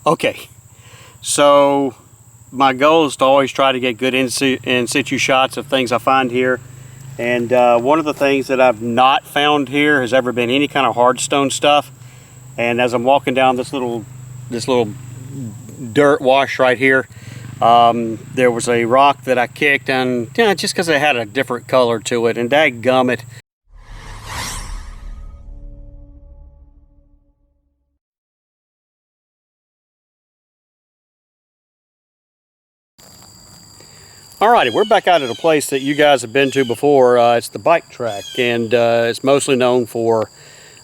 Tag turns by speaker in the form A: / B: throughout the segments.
A: Okay, so my goal is to always try to get good in situ shots of things I find here. And one of the things that I've not found here has ever been any kind of hardstone stuff. And as I'm walking down this little dirt wash right here, there was a rock that I kicked, and just because it had a different color to it, and dadgummit, Alrighty, we're back out at a place that you guys have been to before. It's the bike track, and it's mostly known for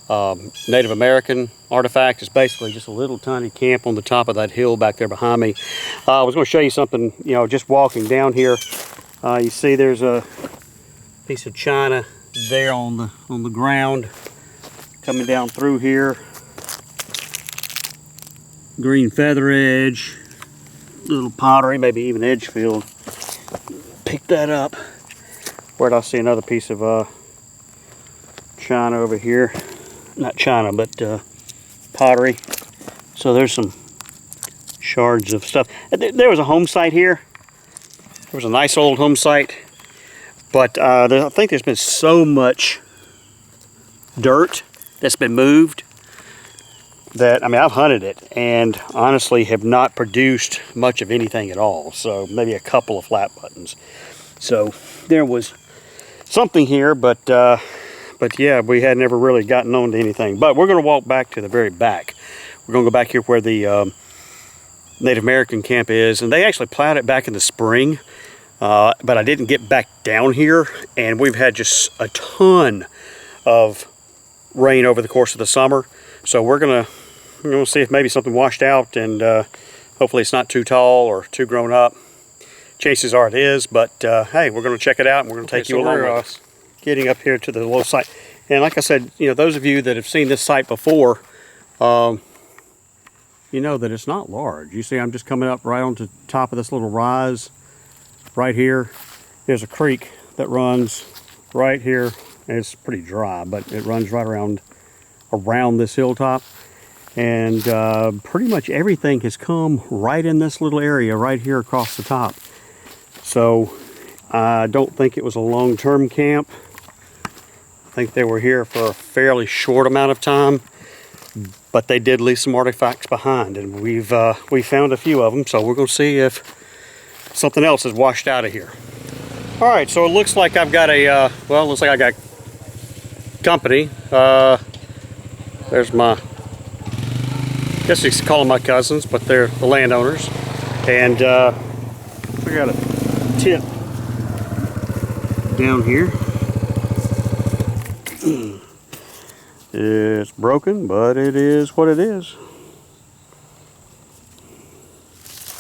A: Native American artifacts. It's basically just a little tiny camp on the top of that hill back there behind me. I was going to show you something, just walking down here. You see there's a piece of china there on the ground coming down through here. Green feather edge, little pottery, maybe even edge filled. Pick that up. Where'd I see another piece of china over here? Not china, but pottery. So there's some shards of stuff. There was a home site here. There was a nice old home site, but I think there's been so much dirt that's been moved that, I've hunted it and honestly have not produced much of anything at all. So maybe a couple of flat buttons. So there was something here, but yeah, we had never really gotten on to anything. But we're going to walk back to the very back. We're going to go back here where the Native American camp is, and they actually plowed it back in the spring, but I didn't get back down here, and we've had just a ton of rain over the course of the summer. So we're gonna see if maybe something washed out, and hopefully it's not too tall or too grown up. Chances are it is, but hey, we're going to check it out, and we're going to take you along with us. Getting up here to the low site, and like I said, those of you that have seen this site before, you know that it's not large. You see, I'm just coming up right onto the top of this little rise right here. There's a creek that runs right here, and it's pretty dry, but it runs right around this hilltop, and pretty much everything has come right in this little area right here across the top. So I don't think it was a long-term camp. I think they were here for a fairly short amount of time, but they did leave some artifacts behind, and we found a few of them. So we're going to see if something else is washed out of here. All right, so it looks like I've got a looks like I got company. There's my, I guess you could call them my cousins, but they're the landowners, and we got a tip down here. It's broken, but it is what it is.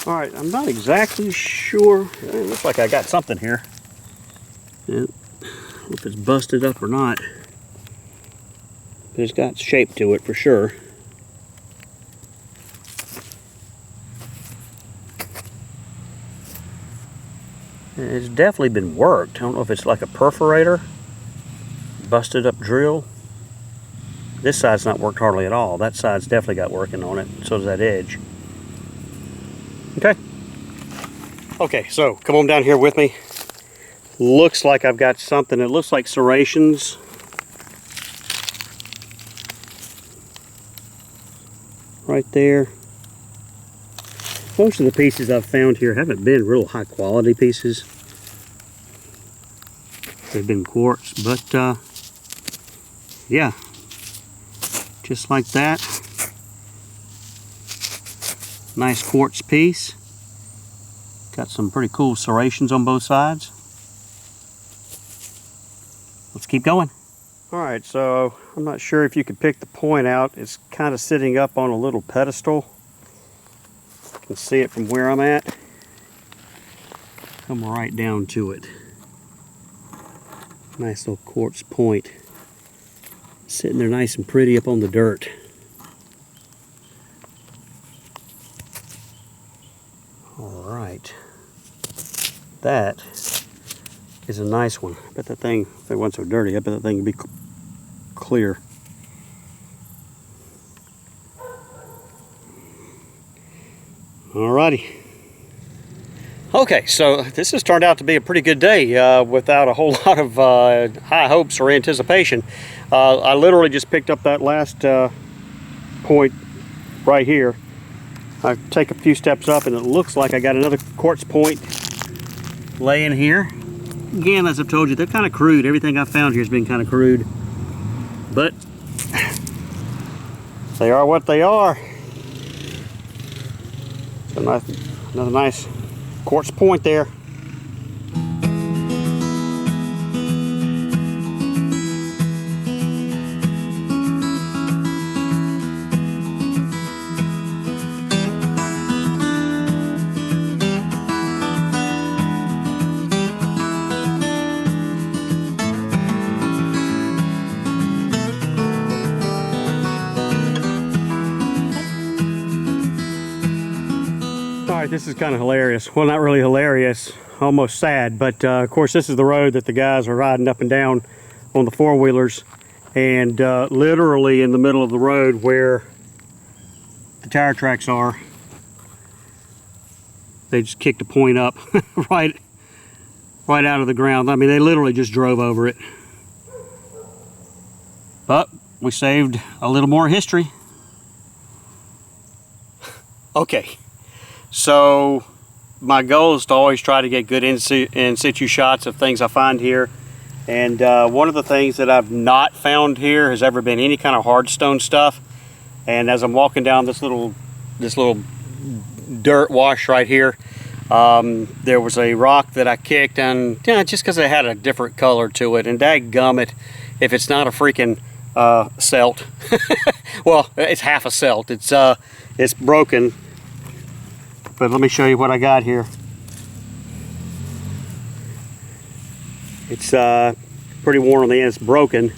A: All right, I'm not exactly sure. It looks like I got something here. I don't know if it's busted up or not, but it's got shape to it for sure. It's definitely been worked. I don't know if it's like a perforator, busted up drill. This side's not worked hardly at all. That side's definitely got working on it. So does that edge. Okay, so come on down here with me. Looks like I've got something. It looks like serrations. Right there. Most of the pieces I've found here haven't been real high quality pieces. They've been quartz, but yeah, just like that. Nice quartz piece. Got some pretty cool serrations on both sides. Let's keep going. All right, so I'm not sure if you could pick the point out. It's kind of sitting up on a little pedestal. You can see it from where I'm at. Come right down to it. Nice little quartz point. Sitting there nice and pretty up on the dirt. All right. That is a nice one. I bet that thing, if it wasn't so dirty, I bet that thing would be clear. Alrighty. Okay, so this has turned out to be a pretty good day without a whole lot of high hopes or anticipation. I literally just picked up that last point right here. I take a few steps up and it looks like I got another quartz point laying here. Again, as I've told you, they're kind of crude. Everything I've found here has been kind of crude. But they are what they are. So another nice quartz point there. Alright, this is kind of hilarious. Well, not really hilarious, almost sad, but of course this is the road that the guys are riding up and down on the four-wheelers, and literally in the middle of the road where the tire tracks are, they just kicked a point up right out of the ground. I mean, they literally just drove over it. But we saved a little more history. Okay. So my goal is to always try to get good in situ shots of things I find here, and one of the things that I've not found here has ever been any kind of hardstone stuff. And as I'm walking down this little dirt wash right here, there was a rock that I kicked, and just because it had a different color to it, and dadgummit, if it's not a freaking celt, well, it's half a celt. It's broken. But let me show you what I got here. It's pretty worn on the end. It's broken.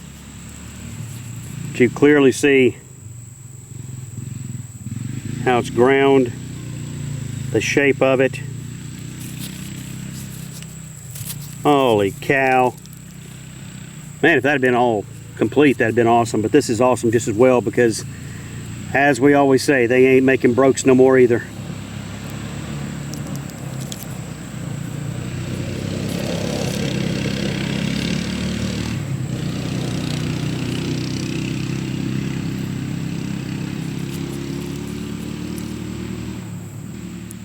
A: But you clearly see how it's ground, the shape of it. Holy cow. Man, if that had been all complete, that'd been awesome. But this is awesome just as well, because as we always say, they ain't making brokes no more either.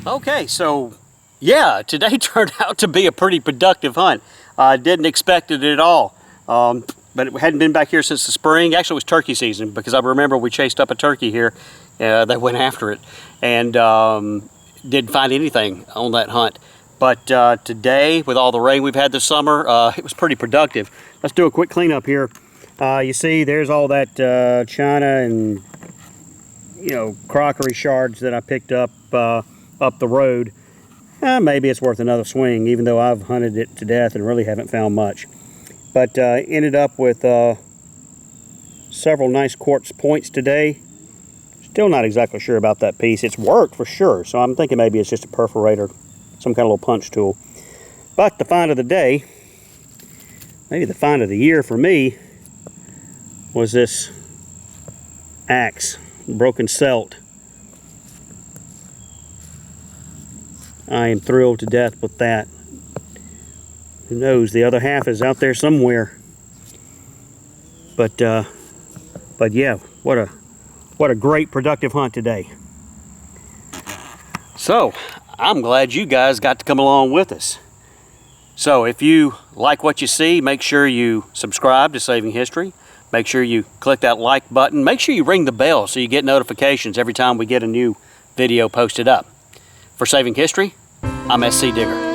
A: Okay, so yeah, today turned out to be a pretty productive hunt. I didn't expect it at all, but it hadn't been back here since the spring. Actually, it was turkey season, because I remember we chased up a turkey here. They went after it, and didn't find anything on that hunt. But today, with all the rain we've had this summer, it was pretty productive. Let's do a quick cleanup here. You see, there's all that china and crockery shards that I picked up the road. Maybe it's worth another swing, even though I've hunted it to death and really haven't found much. But ended up with several nice quartz points today. Still not exactly sure about that piece. It's worked for sure, so I'm thinking maybe it's just a perforator, some kind of little punch tool. But the find of the day, maybe the find of the year for me, was this axe, broken celt. I am thrilled to death with that. Who knows, the other half is out there somewhere. But yeah, what a great productive hunt today. So, I'm glad you guys got to come along with us. So, if you like what you see, make sure you subscribe to Saving History. Make sure you click that like button. Make sure you ring the bell so you get notifications every time we get a new video posted up. For Saving History, I'm SCdigger.